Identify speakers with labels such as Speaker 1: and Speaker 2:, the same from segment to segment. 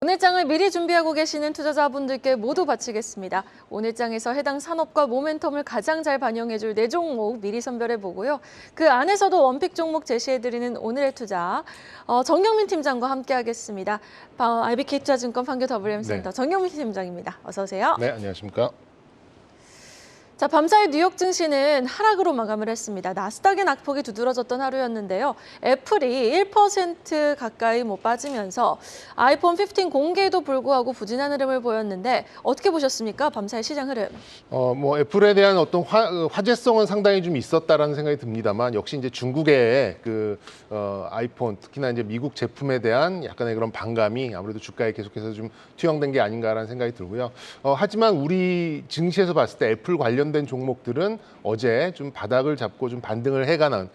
Speaker 1: 오늘 장을 미리 준비하고 계시는 투자자분들께 모두 바치겠습니다. 오늘 장에서 해당 산업과 모멘텀을 가장 잘 반영해줄 4종목 미리 선별해보고요. 그 안에서도 원픽 종목 제시해드리는 오늘의 투자, 정경민 팀장과 함께하겠습니다. IBK투자증권 판교 WM센터 정경민 팀장입니다. 어서 오세요.
Speaker 2: 네, 안녕하십니까.
Speaker 1: 자, 밤사이 뉴욕 증시는 하락으로 마감을 했습니다. 나스닥의 낙폭이 두드러졌던 하루였는데요. 애플이 1% 가까이 빠지면서 아이폰 15 공개에도 불구하고 부진한 흐름을 보였는데 어떻게 보셨습니까? 밤사이 시장 흐름.
Speaker 2: 애플에 대한 어떤 화제성은 상당히 좀 있었다라는 생각이 듭니다만 역시 이제 중국의 아이폰 특히나 이제 미국 제품에 대한 약간의 그런 반감이 아무래도 주가에 계속해서 좀 투영된 게 아닌가라는 생각이 들고요. 하지만 우리 증시에서 봤을 때 애플 관련된 종목들은 어제 좀 바닥을 잡고 좀 반등을 해가는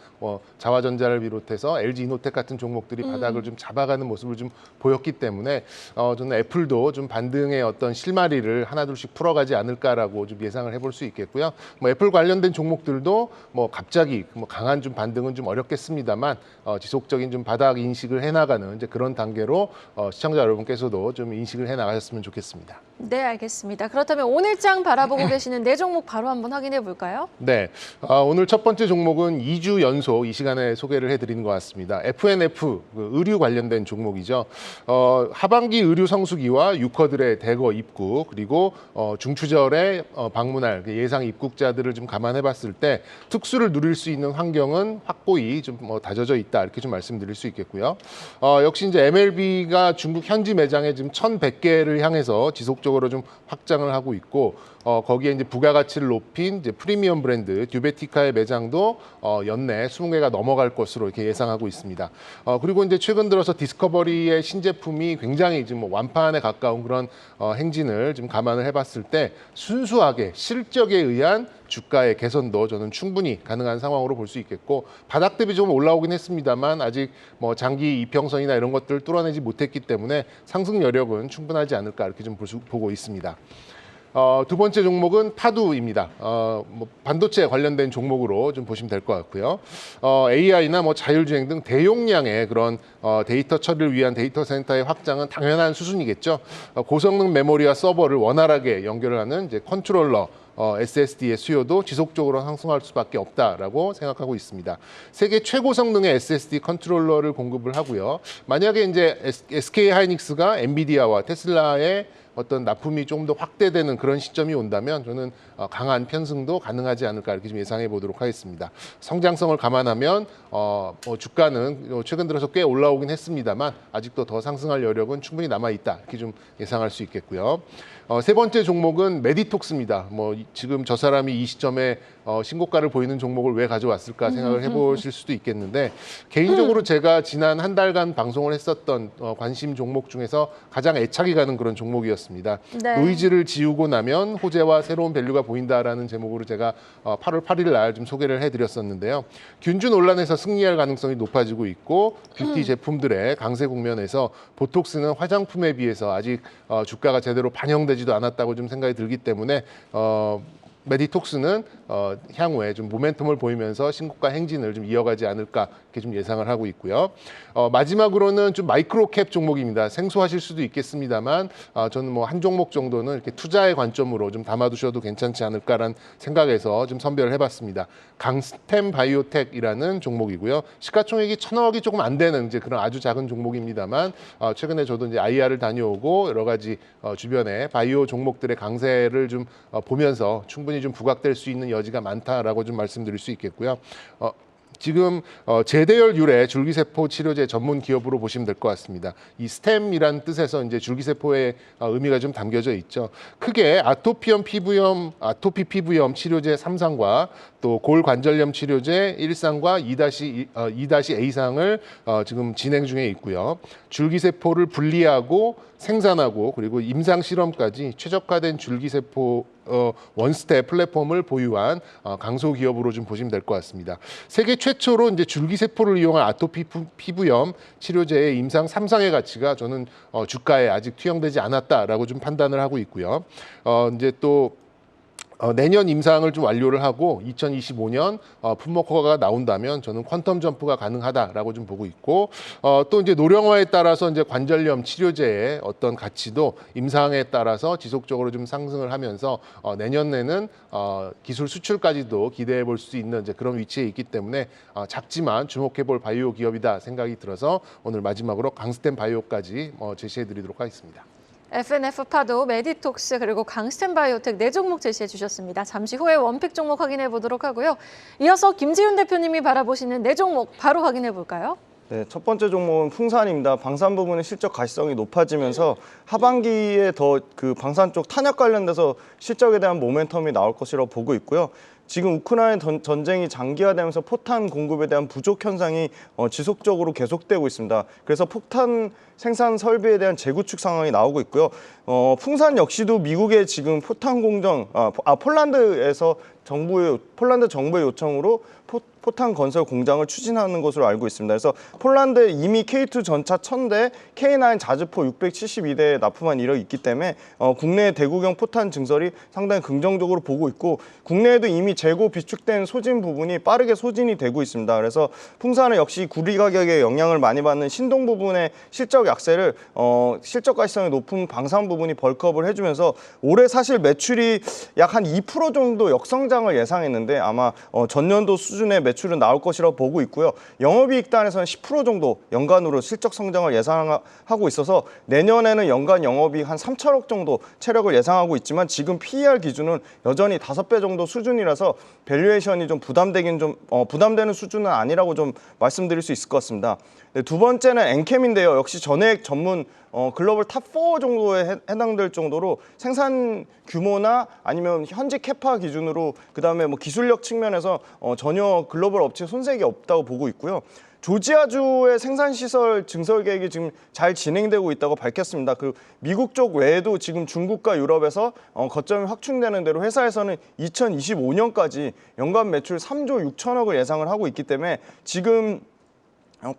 Speaker 2: 자화전자를 비롯해서 LG이노텍 같은 종목들이 바닥을 좀 잡아가는 모습을 좀 보였기 때문에 저는 애플도 좀 반등의 어떤 실마리를 하나둘씩 풀어가지 않을까라고 좀 예상을 해볼 수 있겠고요. 애플 관련된 종목들도 갑자기 강한 좀 반등은 좀 어렵겠습니다만 지속적인 좀 바닥 인식을 해나가는 이제 그런 단계로 시청자 여러분께서도 좀 인식을 해나가셨으면 좋겠습니다.
Speaker 1: 네, 알겠습니다. 그렇다면 오늘 장 바라보고 계시는 4종목 바로 한번 확인해 볼까요?
Speaker 2: 네, 오늘 첫 번째 종목은 2주 연속 이 시간에 소개를 해드리는 것 같습니다. F&F, 의류 관련된 종목이죠. 하반기 의류 성수기와 유커들의 대거 입국, 그리고 중추절에 방문할 예상 입국자들을 좀 감안해 봤을 때 특수를 누릴 수 있는 환경은 확고히 좀 다져져 있다, 이렇게 좀 말씀드릴 수 있겠고요. 역시 이제 MLB가 중국 현지 매장에 지금 1,100개를 향해서 지속적으로 좀 확장을 하고 있고, 거기에 이제 부가가치를 높인 이제 프리미엄 브랜드 듀베티카의 매장도 연내 20개가 넘어갈 것으로 이렇게 예상하고 있습니다. 그리고 이제 최근 들어서 디스커버리의 신제품이 굉장히 지금 완판에 가까운 그런 행진을 좀 감안을 해봤을 때 순수하게 실적에 의한 주가의 개선도 저는 충분히 가능한 상황으로 볼 수 있겠고, 바닥 대비 좀 올라오긴 했습니다만 아직 장기 이평선이나 이런 것들을 뚫어내지 못했기 때문에 상승 여력은 충분하지 않을까, 이렇게 좀 보고 있습니다. 두 번째 종목은 파두입니다. 반도체 관련된 종목으로 좀 보시면 될 것 같고요. AI나 자율주행 등 대용량의 그런 데이터 처리를 위한 데이터 센터의 확장은 당연한 수순이겠죠. 고성능 메모리와 서버를 원활하게 연결을 하는 이제 컨트롤러 SSD의 수요도 지속적으로 상승할 수밖에 없다라고 생각하고 있습니다. 세계 최고 성능의 SSD 컨트롤러를 공급을 하고요. 만약에 이제 SK 하이닉스가 엔비디아와 테슬라의 어떤 납품이 조금 더 확대되는 그런 시점이 온다면 저는 강한 편승도 가능하지 않을까, 이렇게 좀 예상해 보도록 하겠습니다. 성장성을 감안하면 주가는 최근 들어서 꽤 올라오긴 했습니다만 아직도 더 상승할 여력은 충분히 남아 있다, 이렇게 좀 예상할 수 있겠고요. 세 번째 종목은 메디톡스입니다. 지금 저 사람이 이 시점에 신고가를 보이는 종목을 왜 가져왔을까 생각을 해보실 수도 있겠는데, 개인적으로 제가 지난 한 달간 방송을 했었던 관심 종목 중에서 가장 애착이 가는 그런 종목이었습니다.
Speaker 1: 네.
Speaker 2: 노이즈를 지우고 나면 호재와 새로운 밸류가 보인다라는 제목으로 제가 8월 8일 날 좀 소개를 해드렸었는데요. 균주 논란에서 승리할 가능성이 높아지고 있고, 뷰티 제품들의 강세 국면에서 보톡스는 화장품에 비해서 아직 주가가 제대로 반영되지도 않았다고 좀 생각이 들기 때문에 메디톡스는 향후에 좀 모멘텀을 보이면서 신고가 행진을 좀 이어가지 않을까, 이렇게 좀 예상을 하고 있고요. 마지막으로는 좀 마이크로캡 종목입니다. 생소하실 수도 있겠습니다만 저는 한 종목 정도는 이렇게 투자의 관점으로 좀 담아두셔도 괜찮지 않을까라는 생각에서 좀 선별을 해봤습니다. 강스템 바이오텍이라는 종목이고요. 시가총액이 1,000억이 조금 안 되는 이제 그런 아주 작은 종목입니다만 최근에 저도 이제 IR을 다녀오고 여러 가지 주변에 바이오 종목들의 강세를 좀 보면서 충분히 좀 부각될 수 있는 여지가 많다라고 좀 말씀드릴 수 있겠고요. 지금 제대열 유래 줄기세포 치료제 전문 기업으로 보시면 될 것 같습니다. 이 스템이란 뜻에서 이제 줄기세포의 의미가 좀 담겨져 있죠. 크게 아토피 피부염 치료제 3상과 또 골관절염 치료제 1상과 2-A상을 지금 진행 중에 있고요. 줄기세포를 분리하고 생산하고 그리고 임상 실험까지 최적화된 줄기세포 원스텝 플랫폼을 보유한 강소 기업으로 좀 보시면 될 것 같습니다. 세계 최초로 이제 줄기세포를 이용한 아토피 피부염 치료제의 임상 3상의 가치가 저는 주가에 아직 투영되지 않았다라고 좀 판단을 하고 있고요. 이제 또 내년 임상을 좀 완료를 하고 2025년 품목 허가가 나온다면 저는 퀀텀 점프가 가능하다라고 좀 보고 있고 또 이제 노령화에 따라서 이제 관절염 치료제의 어떤 가치도 임상에 따라서 지속적으로 좀 상승을 하면서 내년에는 기술 수출까지도 기대해 볼 수 있는 이제 그런 위치에 있기 때문에 작지만 주목해 볼 바이오 기업이다 생각이 들어서 오늘 마지막으로 강스템 바이오까지 제시해 드리도록 하겠습니다.
Speaker 1: FNF 파도, 메디톡스 그리고 강스템 바이오텍 네 종목 제시해 주셨습니다. 잠시 후에 원픽 종목 확인해 보도록 하고요. 이어서 김지훈 대표님이 바라보시는 네 종목 바로 확인해 볼까요?
Speaker 3: 네, 첫 번째 종목은 풍산입니다. 방산 부분의 실적 가시성이 높아지면서 하반기에 더 그 방산 쪽 탄약 관련돼서 실적에 대한 모멘텀이 나올 것이라고 보고 있고요. 지금 우크라이나 전쟁이 장기화되면서 포탄 공급에 대한 부족 현상이 지속적으로 계속되고 있습니다. 그래서 폭탄 생산 설비에 대한 재구축 상황이 나오고 있고요. 풍산 역시도 미국의 지금 포탄 공정, 폴란드에서 폴란드 정부의 요청으로 포탄 건설 공장을 추진하는 것으로 알고 있습니다. 그래서 폴란드에 이미 K2 전차 1000대, K9 자주포 672대에 납품한 이력이 있기 때문에 국내 대구경 포탄 증설이 상당히 긍정적으로 보고 있고 국내에도 이미 재고 비축된 소진 부분이 빠르게 소진이 되고 있습니다. 그래서 풍산은 역시 구리 가격에 영향을 많이 받는 신동 부분의 실적 약세를 실적 가시성이 높은 방산 부분이 벌크업을 해주면서 올해 사실 매출이 약 한 2% 정도 역성장을 예상했는데 아마 전년도 수준의 매출은 나올 것이라고 보고 있고요. 영업이익 단에서는 10% 정도 연간으로 실적 성장을 예상하고 있어서 내년에는 연간 영업이익 한 3천억 정도 체력을 예상하고 있지만 지금 PER 기준은 여전히 5배 정도 수준이라서 밸류에이션이 좀 부담되는 수준은 아니라고 좀 말씀드릴 수 있을 것 같습니다. 네, 두 번째는 엔캠인데요. 역시 전해액 전문 글로벌 탑4 정도에 해당될 정도로 생산 규모나 아니면 현지 캐파 기준으로 그다음에 뭐 기술력 측면에서 전혀 글로벌 업체 손색이 없다고 보고 있고요. 조지아주의 생산시설 증설 계획이 지금 잘 진행되고 있다고 밝혔습니다. 그 미국 쪽 외에도 지금 중국과 유럽에서 거점이 확충되는 대로 회사에서는 2025년까지 연간 매출 3조 6천억을 예상을 하고 있기 때문에 지금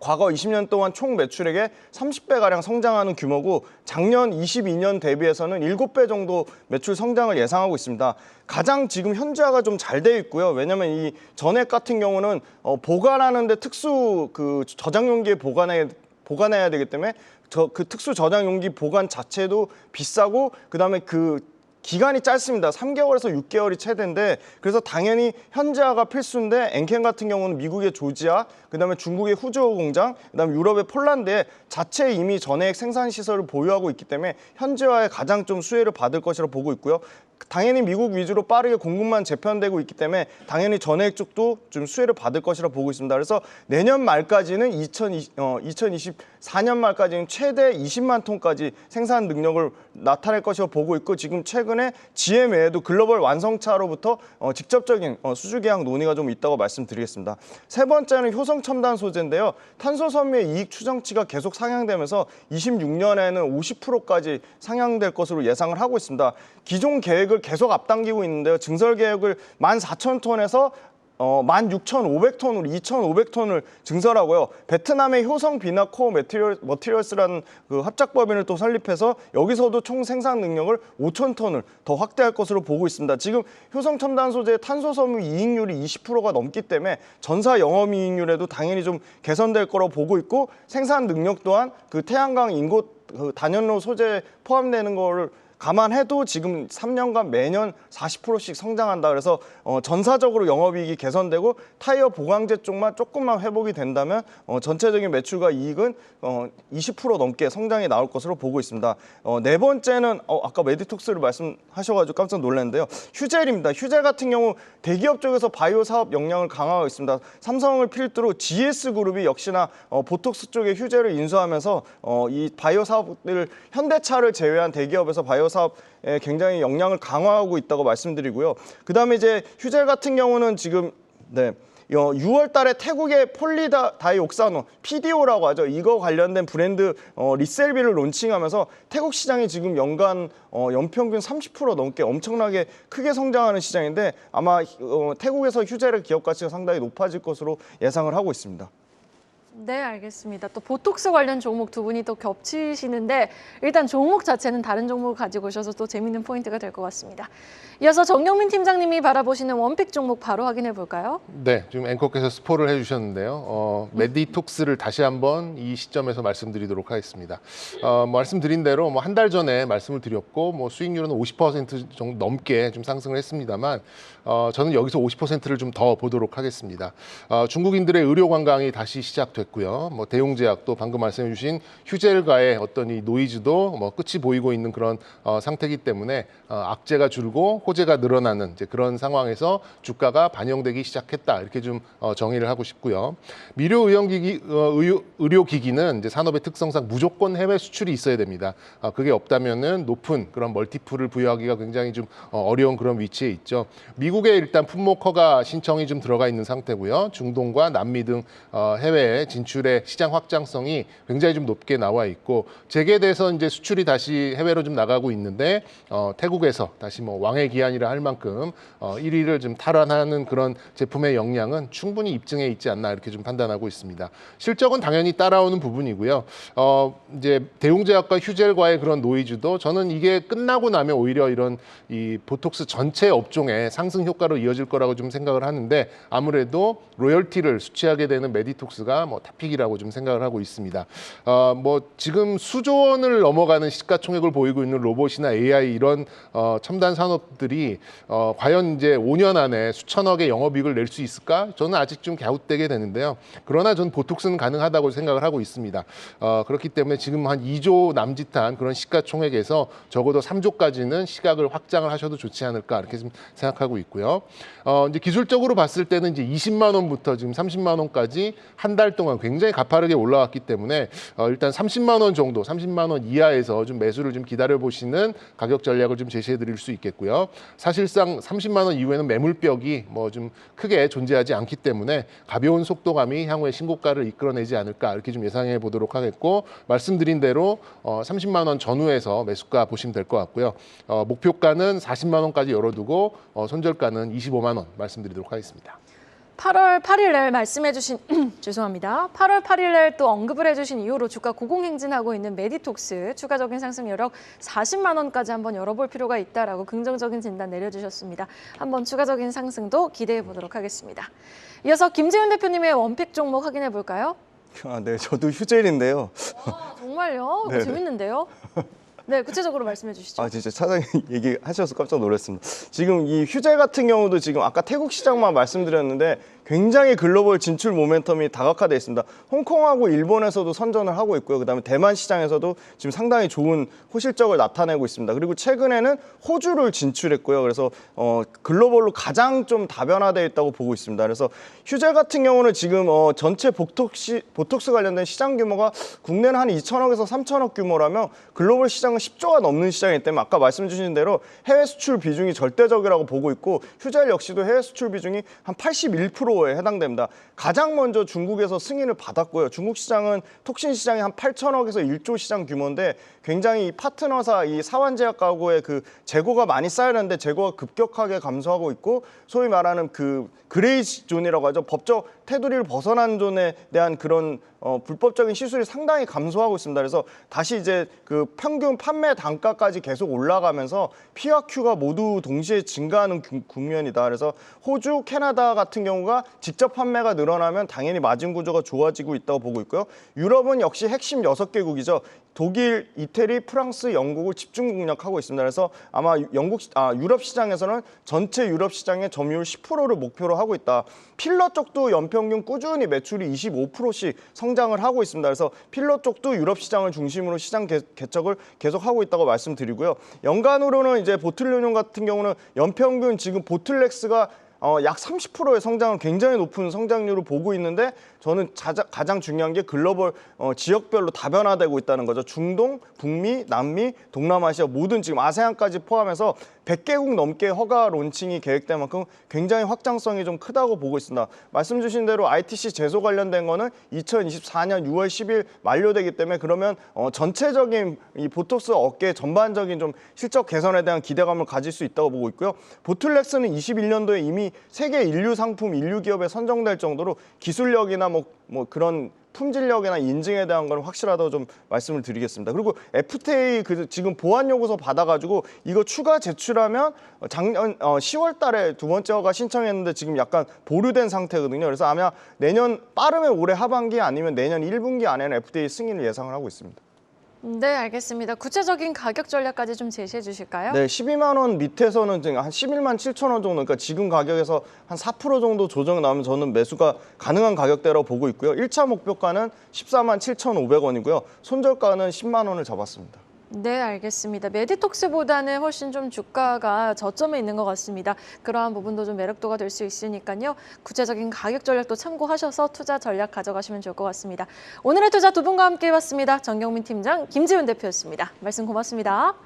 Speaker 3: 과거 20년 동안 총 매출액의 30배가량 성장하는 규모고 작년 22년 대비해서는 7배 정도 매출 성장을 예상하고 있습니다. 가장 지금 현지화가 좀 잘 되어 있고요. 왜냐하면 이 전액 같은 경우는 보관하는데 특수 그 저장 용기에 보관해야 되기 때문에 그 특수 저장 용기 보관 자체도 비싸고 그다음에 그 기간이 짧습니다. 3개월에서 6개월이 최대인데 그래서 당연히 현지화가 필수인데 엔캠 같은 경우는 미국의 조지아, 그다음에 중국의 후지오 공장, 그다음에 유럽의 폴란드에 자체 이미 전해액 생산 시설을 보유하고 있기 때문에 현지화에 가장 좀 수혜를 받을 것이라고 보고 있고요. 당연히 미국 위주로 빠르게 공급만 재편되고 있기 때문에 당연히 전해액 쪽도 좀 수혜를 받을 것이라 보고 있습니다. 그래서 내년 말까지는 2024년 말까지는 최대 20만 톤까지 생산 능력을 나타낼 것이라 보고 있고 지금 최근에 GM에도 글로벌 완성차로부터 직접적인 수주 계약 논의가 좀 있다고 말씀드리겠습니다. 세 번째는 효성 첨단 소재인데요. 탄소 섬유의 이익 추정치가 계속 상향되면서 26년에는 50%까지 상향될 것으로 예상을 하고 있습니다. 기존 계획을 계속 앞당기고 있는데요. 증설 계획을 14,000톤에서 16,500톤으로 2,500톤을 증설하고요. 베트남의 효성 비나 코어 머티리얼스라는 그 합작법인을 또 설립해서 여기서도 총 생산 능력을 5,000톤을 더 확대할 것으로 보고 있습니다. 지금 효성 첨단 소재의 탄소 섬유 이익률이 20%가 넘기 때문에 전사 영업이익률에도 당연히 좀 개선될 거라고 보고 있고 생산 능력 또한 그 태양광 인고 그 단연로 소재에 포함되는 거를 감안해도 지금 3년간 매년 40%씩 성장한다. 그래서 전사적으로 영업이익이 개선되고 타이어 보강제 쪽만 조금만 회복이 된다면 전체적인 매출과 이익은 20% 넘게 성장이 나올 것으로 보고 있습니다. 네 번째는 아까 메디톡스를 말씀하셔가지고 깜짝 놀랐는데요. 휴젤입니다. 휴젤 같은 경우 대기업 쪽에서 바이오 사업 역량을 강화하고 있습니다. 삼성을 필두로 GS그룹이 역시나 보톡스 쪽의 휴젤을 인수하면서 이 바이오 사업들 현대차를 제외한 대기업에서 바이오 사업에 굉장히 역량을 강화하고 있다고 말씀드리고요. 그다음에 이제 휴젤 같은 경우는 지금 6월 달에 태국의 폴리다이옥사노 PDO라고 하죠. 이거 관련된 브랜드 리셀비를 론칭하면서 태국 시장이 지금 연간 연평균 30% 넘게 엄청나게 크게 성장하는 시장인데 아마 태국에서 휴젤의 기업 가치가 상당히 높아질 것으로 예상을 하고 있습니다.
Speaker 1: 네, 알겠습니다. 또 보톡스 관련 종목 두 분이 또 겹치시는데 일단 종목 자체는 다른 종목을 가지고 오셔서 또 재밌는 포인트가 될 것 같습니다. 이어서 정영민 팀장님이 바라보시는 원픽 종목 바로 확인해 볼까요?
Speaker 2: 네, 지금 앵커께서 스포를 해주셨는데요. 메디톡스를 다시 한번 이 시점에서 말씀드리도록 하겠습니다. 말씀드린 대로 뭐 한 달 전에 말씀을 드렸고 뭐 수익률은 50% 정도 넘게 좀 상승을 했습니다만 저는 여기서 50%를 좀 더 보도록 하겠습니다. 중국인들의 의료 관광이 다시 시작됐고요. 뭐 대용제약도 방금 말씀해주신 휴젤과의 어떤 이 노이즈도 뭐 끝이 보이고 있는 그런 상태이기 때문에 악재가 줄고 호재가 늘어나는 이제 그런 상황에서 주가가 반영되기 시작했다 이렇게 좀 정의를 하고 싶고요. 미료 의료기기는 이제 산업의 특성상 무조건 해외 수출이 있어야 됩니다. 그게 없다면은 높은 그런 멀티플을 부여하기가 굉장히 좀 어려운 그런 위치에 있죠. 미국에 일단 품목 허가 신청이 좀 들어가 있는 상태고요. 중동과 남미 등 해외 진출의 시장 확장성이 굉장히 좀 높게 나와 있고 재개돼서 이제 수출이 다시 해외로 좀 나가고 있는데 태국에서 다시 뭐 왕의 기한이라 할 만큼 1위를 좀 탈환하는 그런 제품의 역량은 충분히 입증해 있지 않나 이렇게 좀 판단하고 있습니다. 실적은 당연히 따라오는 부분이고요. 이제 대용제약과 휴젤과의 그런 노이즈도 저는 이게 끝나고 나면 오히려 이런 이 보톡스 전체 업종의 상승 효과로 이어질 거라고 좀 생각을 하는데 아무래도 로열티를 수취하게 되는 메디톡스가 뭐 탑픽이라고 좀 생각을 하고 있습니다. 뭐 지금 수조 원을 넘어가는 시가총액을 보이고 있는 로봇이나 AI 이런 첨단 산업들이 과연 이제 5년 안에 수천억의 영업이익을 낼 수 있을까? 저는 아직 좀 갸웃되게 되는데요. 그러나 전 보톡스는 가능하다고 생각을 하고 있습니다. 그렇기 때문에 지금 한 2조 남짓한 그런 시가총액에서 적어도 3조까지는 시각을 확장을 하셔도 좋지 않을까 이렇게 좀 생각하고 있고요. 이제 기술적으로 봤을 때는 이제 20만 원부터 지금 30만 원까지 한 달 동안 굉장히 가파르게 올라왔기 때문에 일단 30만 원 정도, 30만 원 이하에서 좀 매수를 좀 기다려 보시는 가격 전략을 좀 제시해 드릴 수 있겠고요. 사실상 30만 원 이후에는 매물벽이 뭐 좀 크게 존재하지 않기 때문에 가벼운 속도감이 향후에 신고가를 이끌어내지 않을까 이렇게 좀 예상해 보도록 하겠고 말씀드린 대로 30만 원 전후에서 매수가 보시면 될 것 같고요. 목표가는 40만 원까지 열어두고 손절가는 25만 원 말씀드리도록 하겠습니다.
Speaker 1: 8월 8일 날 말씀해주신 죄송합니다. 8월 8일 날 또 언급을 해주신 이후로 주가 고공행진하고 있는 메디톡스 추가적인 상승 여력 40만 원까지 한번 열어볼 필요가 있다라고 긍정적인 진단 내려주셨습니다. 한번 추가적인 상승도 기대해 보도록 하겠습니다. 이어서 김재윤 대표님의 원픽 종목 확인해 볼까요?
Speaker 3: 네, 저도 휴젤인데요.
Speaker 1: 정말요?
Speaker 3: 네.
Speaker 1: 재밌는데요? 네, 구체적으로 말씀해 주시죠.
Speaker 3: 진짜 차장님 얘기하셔서 깜짝 놀랐습니다. 지금 이 휴젤 같은 경우도 지금 아까 태국 시장만 말씀드렸는데 굉장히 글로벌 진출 모멘텀이 다각화되어 있습니다. 홍콩하고 일본에서도 선전을 하고 있고요. 그다음에 대만 시장에서도 지금 상당히 좋은 호실적을 나타내고 있습니다. 그리고 최근에는 호주를 진출했고요. 그래서 글로벌로 가장 좀 다변화되어 있다고 보고 있습니다. 그래서 휴젤 같은 경우는 지금 전체 보톡스 관련된 시장 규모가 국내는 한 2천억에서 3천억 규모라면 글로벌 시장은 10조가 넘는 시장이기 때문에 아까 말씀 주신 대로 해외 수출 비중이 절대적이라고 보고 있고 휴젤 역시도 해외 수출 비중이 한 81%에 해당됩니다. 가장 먼저 중국에서 승인을 받았고요. 중국 시장은 톡신 시장이 한 8천억에서 1조 시장 규모인데 굉장히 이 파트너사 이 사환제약 가구의 그 재고가 많이 쌓였는데 재고가 급격하게 감소하고 있고 소위 말하는 그 그레이 존이라고 하죠. 법적 테두리를 벗어난 존에 대한 그런 불법적인 시술이 상당히 감소하고 있습니다. 그래서 다시 이제 그 평균 판매 단가까지 계속 올라가면서 P와 Q가 모두 동시에 증가하는 국면이다. 그래서 호주, 캐나다 같은 경우가 직접 판매가 늘어나면 당연히 마진 구조가 좋아지고 있다고 보고 있고요. 유럽은 역시 핵심 6개국이죠. 독일, 이태리, 프랑스, 영국을 집중 공략하고 있습니다. 그래서 아마 유럽 시장에서는 전체 유럽 시장의 점유율 10%를 목표로 하고 있다. 필러 쪽도 연평균 꾸준히 매출이 25%씩 성장을 하고 있습니다. 그래서 필러 쪽도 유럽 시장을 중심으로 시장 개척을 계속하고 있다고 말씀드리고요. 연간으로는 이제 보틀뇽 같은 경우는 연평균 지금 보틀렉스가 약 30%의 성장을 굉장히 높은 성장률을 보고 있는데 저는 가장 중요한 게 글로벌 지역별로 다변화되고 있다는 거죠. 중동, 북미, 남미, 동남아시아 모든 지금 아세안까지 포함해서 100개국 넘게 허가 론칭이 계획된 만큼 굉장히 확장성이 좀 크다고 보고 있습니다. 말씀 주신 대로 ITC 제소 관련된 거는 2024년 6월 10일 만료되기 때문에 그러면 전체적인 이 보톡스 업계 전반적인 좀 실적 개선에 대한 기대감을 가질 수 있다고 보고 있고요. 보틀렉스는 21년도에 이미 세계 인류 상품 인류 기업에 선정될 정도로 기술력이나 뭐 그런 품질력이나 인증에 대한 건 확실하다고 좀 말씀을 드리겠습니다. 그리고 FTA 지금 보안 요구서 받아가지고 이거 추가 제출하면 작년 10월 달에 두 번째 허가 신청했는데 지금 약간 보류된 상태거든요. 그래서 아마 내년 빠르면 올해 하반기 아니면 내년 1분기 안에는 FTA 승인을 예상을 하고 있습니다.
Speaker 1: 네, 알겠습니다. 구체적인 가격 전략까지 좀 제시해 주실까요?
Speaker 3: 네, 12만 원 밑에서는 지금 한 11만 7천 원 정도, 그러니까 지금 가격에서 한 4% 정도 조정 나오면 저는 매수가 가능한 가격대라고 보고 있고요. 1차 목표가는 14만 7,500원이고요. 손절가는 10만 원을 잡았습니다.
Speaker 1: 네, 알겠습니다. 메디톡스보다는 훨씬 좀 주가가 저점에 있는 것 같습니다. 그러한 부분도 좀 매력도가 될 수 있으니까요. 구체적인 가격 전략도 참고하셔서 투자 전략 가져가시면 좋을 것 같습니다. 오늘의 투자 두 분과 함께 해봤습니다. 정경민 팀장, 김지훈 대표였습니다. 말씀 고맙습니다.